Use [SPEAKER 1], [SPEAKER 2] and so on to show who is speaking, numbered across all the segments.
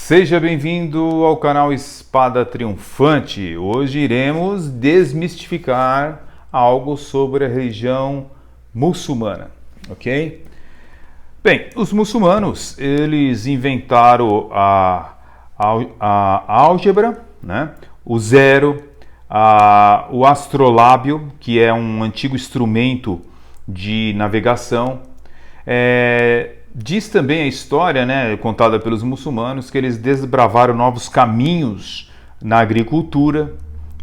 [SPEAKER 1] Seja bem-vindo ao canal Espada Triunfante. Hoje iremos desmistificar algo sobre a religião muçulmana, ok? Bem, os muçulmanos, eles inventaram a álgebra, né? O zero, o astrolábio, que é um antigo instrumento de navegação. Diz também a história, né, contada pelos muçulmanos, que eles desbravaram novos caminhos na agricultura,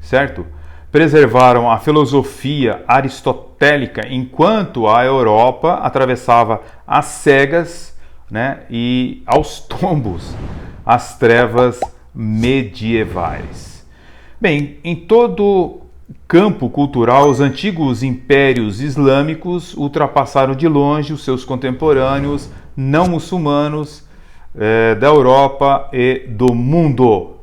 [SPEAKER 1] certo? Preservaram a filosofia aristotélica enquanto a Europa atravessava as cegas, né, e aos tombos as trevas medievais. Bem, em todo campo cultural, os antigos impérios islâmicos ultrapassaram de longe os seus contemporâneos não muçulmanos da Europa e do mundo.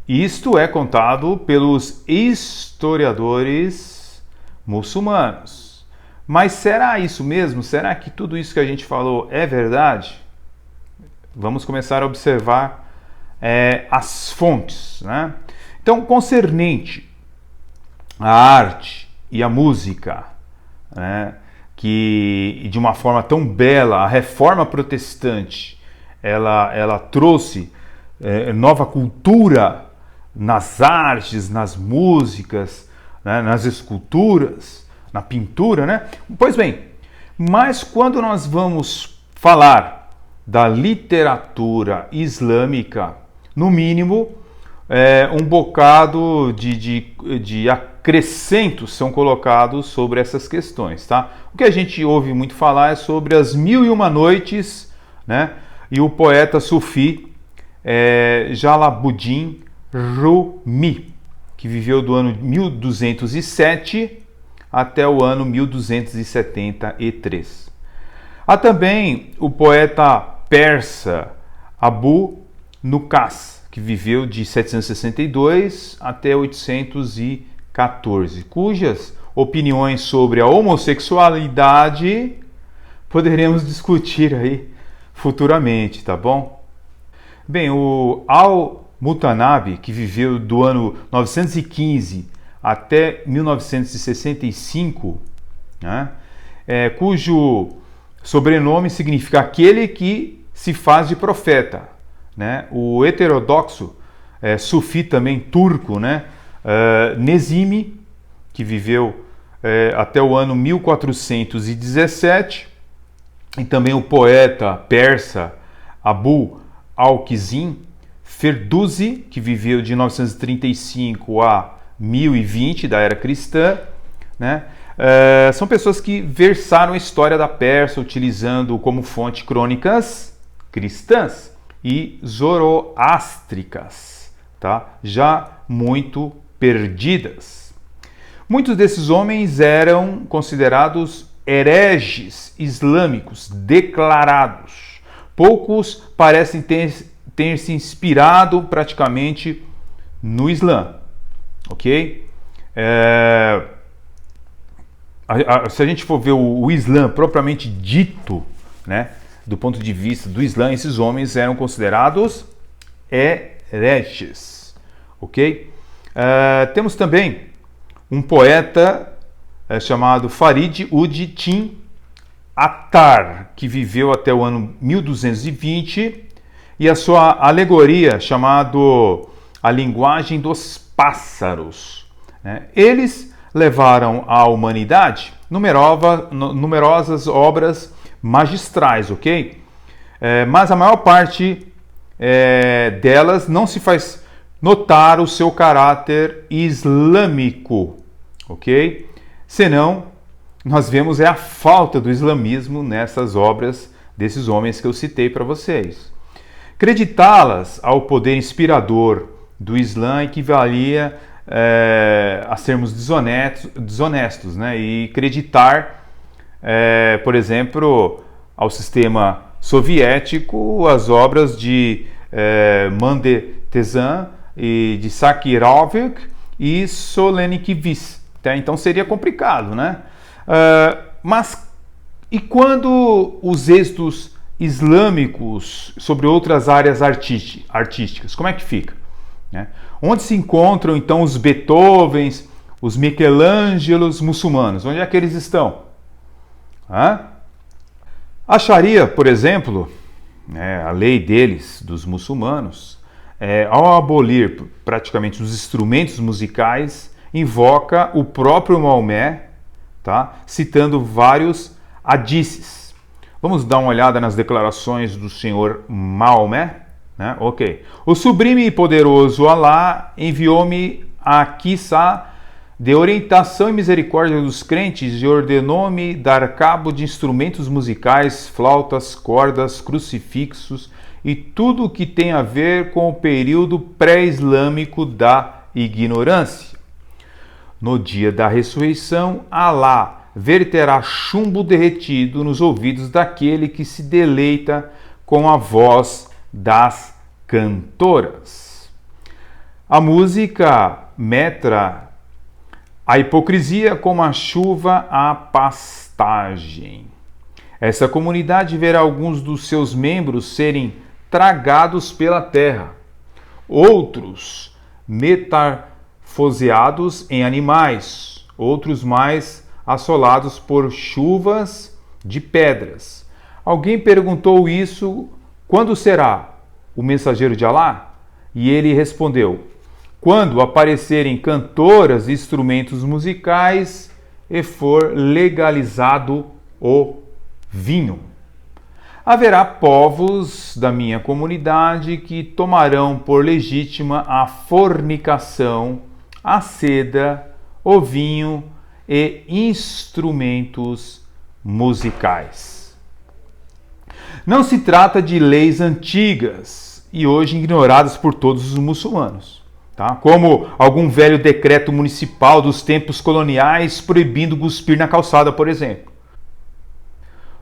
[SPEAKER 1] Isto é contado pelos historiadores muçulmanos. Mas será isso mesmo? Será que tudo isso que a gente falou é verdade? Vamos começar a observar as fontes, né? Então, concernente à arte e à música, né, que de uma forma tão bela, a reforma protestante, ela trouxe nova cultura nas artes, nas músicas, né, nas esculturas, na pintura, né? Pois bem, mas quando nós vamos falar da literatura islâmica, no mínimo, um bocado de acrescentos são colocados sobre essas questões, tá? O que a gente ouve muito falar é sobre as Mil e Uma Noites, né? E o poeta sufi Jalaluddin Rumi, que viveu do ano 1207 até o ano 1273. Há também o poeta persa Abu Nukas, que viveu de 762 até 814, cujas opiniões sobre a homossexualidade poderemos discutir aí futuramente, tá bom? Bem, o Al-Mutanabbi, que viveu do ano 915 até 1965, né, cujo sobrenome significa aquele que se faz de profeta, né? O heterodoxo sufi também turco, né? Nezimi, que viveu até o ano 1417, e também o poeta persa Abu al-Kizim Ferduzi, que viveu de 935 a 1020 da era cristã, né? São pessoas que versaram a história da Pérsia utilizando como fonte crônicas cristãs e zoroástricas, tá? Já muito perdidas. Muitos desses homens eram considerados hereges islâmicos declarados. Poucos parecem ter se inspirado praticamente no Islã, ok? Se a gente for ver o Islã propriamente dito, né, do ponto de vista do Islã, esses homens eram considerados hereges, ok? Temos também um poeta chamado Farid ud-Din Attar, que viveu até o ano 1220, e a sua alegoria chamada A Linguagem dos Pássaros, né? Eles levaram à humanidade numerosas obras magistrais, ok? Mas a maior parte delas não se faz notar o seu caráter islâmico, ok? Senão, nós vemos a falta do islamismo nessas obras desses homens que eu citei para vocês. Acreditá-las ao poder inspirador do Islã equivalia a sermos desonestos, né? E acreditar, por exemplo, ao sistema soviético as obras de Mandelstam e de Sakharovich e Solzhenitsyn, tá? Então seria complicado, né? Mas e quando os êxitos islâmicos sobre outras áreas artísticas. Como é que fica? Né? Onde se encontram então os Beethovens, os Michelangelos muçulmanos? Onde é que eles estão? A Sharia, por exemplo, a lei deles, dos muçulmanos, ao abolir praticamente os instrumentos musicais, invoca o próprio Maomé, tá? Citando vários hadices. Vamos dar uma olhada nas declarações do senhor Maomé? Né? Ok. O sublime e poderoso Alá enviou-me aqui de orientação e misericórdia dos crentes e ordenou-me dar cabo de instrumentos musicais, flautas, cordas, crucifixos e tudo o que tem a ver com o período pré-islâmico da ignorância. No dia da ressurreição, Alá verterá chumbo derretido nos ouvidos daquele que se deleita com a voz das cantoras. A música metra a hipocrisia como a chuva a pastagem. Essa comunidade verá alguns dos seus membros serem tragados pela terra, outros metamorfoseados em animais, outros mais assolados por chuvas de pedras. Alguém perguntou isso: quando será o mensageiro de Alá? E ele respondeu: quando aparecerem cantoras e instrumentos musicais e for legalizado o vinho. Haverá povos da minha comunidade que tomarão por legítima a fornicação, a seda, o vinho e instrumentos musicais. Não se trata de leis antigas e hoje ignoradas por todos os muçulmanos. Tá? Como algum velho decreto municipal dos tempos coloniais proibindo cuspir na calçada, por exemplo.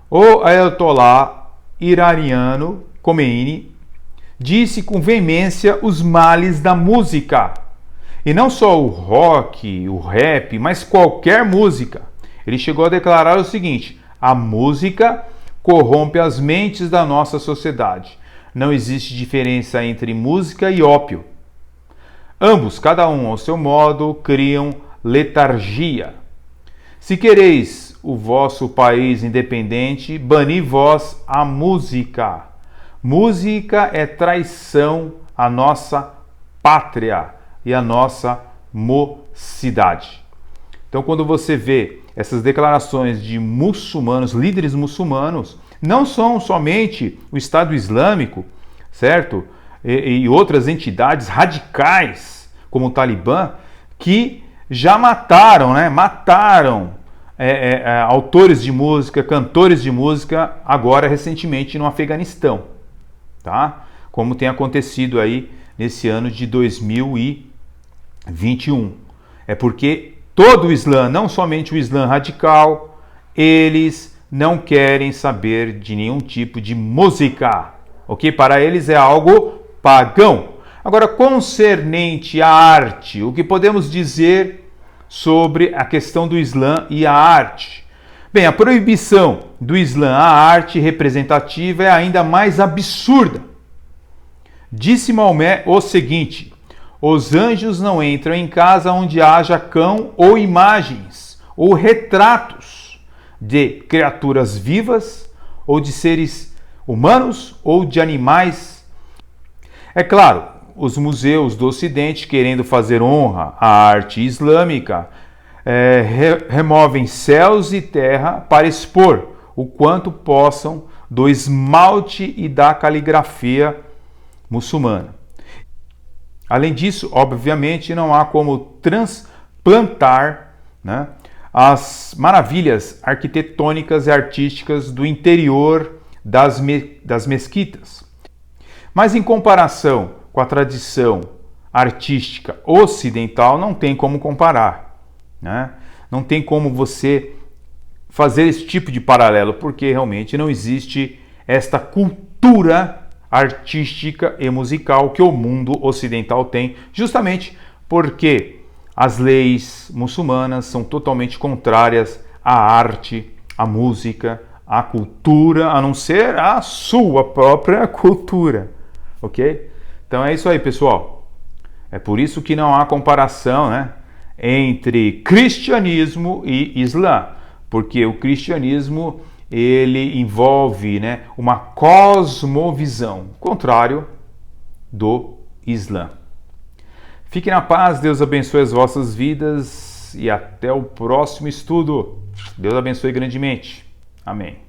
[SPEAKER 1] O Ayatollah iraniano Khomeini disse com veemência os males da música. E não só o rock, o rap, mas qualquer música. Ele chegou a declarar o seguinte: a música corrompe as mentes da nossa sociedade. Não existe diferença entre música e ópio. Ambos, cada um ao seu modo, criam letargia. Se quereis o vosso país independente, bani vós a música. Música é traição à nossa pátria e à nossa mocidade. Então, quando você vê essas declarações de muçulmanos, líderes muçulmanos, não são somente o Estado Islâmico, certo? E outras entidades radicais, como o Talibã, que já mataram, autores de música, cantores de música, agora recentemente no Afeganistão, tá? Como tem acontecido aí nesse ano de 2021. É porque todo o Islã, não somente o Islã radical, eles não querem saber de nenhum tipo de música, ok? Para eles é algo pagão. Agora, concernente à arte, o que podemos dizer sobre a questão do Islã e a arte? Bem, a proibição do Islã à arte representativa é ainda mais absurda. Disse Maomé o seguinte: os anjos não entram em casa onde haja cão ou imagens ou retratos de criaturas vivas ou de seres humanos ou de animais. É claro, os museus do Ocidente, querendo fazer honra à arte islâmica, removem céus e terra para expor o quanto possam do esmalte e da caligrafia muçulmana. Além disso, obviamente, não há como transplantar, as maravilhas arquitetônicas e artísticas do interior das mesquitas. Mas em comparação com a tradição artística ocidental, não tem como comparar, Não tem como você fazer esse tipo de paralelo, porque realmente não existe esta cultura artística e musical que o mundo ocidental tem, justamente porque as leis muçulmanas são totalmente contrárias à arte, à música, a cultura, a não ser a sua própria cultura, ok? Então é isso aí, pessoal. É por isso que não há comparação, né, entre cristianismo e Islã, porque o cristianismo ele envolve, né, uma cosmovisão, contrário do Islã. Fiquem na paz, Deus abençoe as vossas vidas e até o próximo estudo. Deus abençoe grandemente. Amém.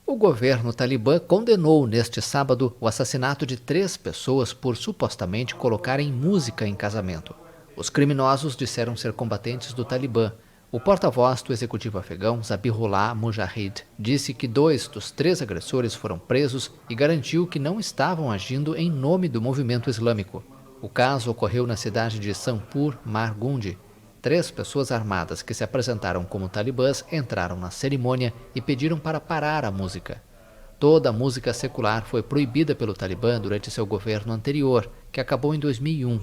[SPEAKER 2] O governo talibã condenou neste sábado o assassinato de 3 pessoas por supostamente colocarem música em casamento. Os criminosos disseram ser combatentes do Talibã. O porta-voz do executivo afegão, Zabihullah Mujahid, disse que 2 dos 3 agressores foram presos e garantiu que não estavam agindo em nome do movimento islâmico. O caso ocorreu na cidade de Sampur Margundi. 3 pessoas armadas que se apresentaram como talibãs entraram na cerimônia e pediram para parar a música. Toda a música secular foi proibida pelo Talibã durante seu governo anterior, que acabou em 2001.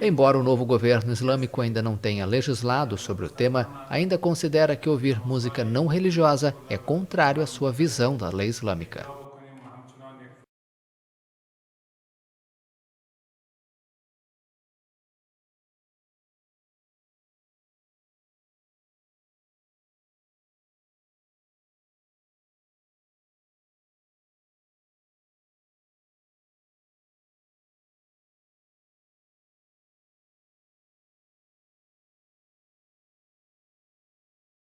[SPEAKER 2] Embora o novo governo islâmico ainda não tenha legislado sobre o tema, ainda considera que ouvir música não religiosa é contrário à sua visão da lei islâmica.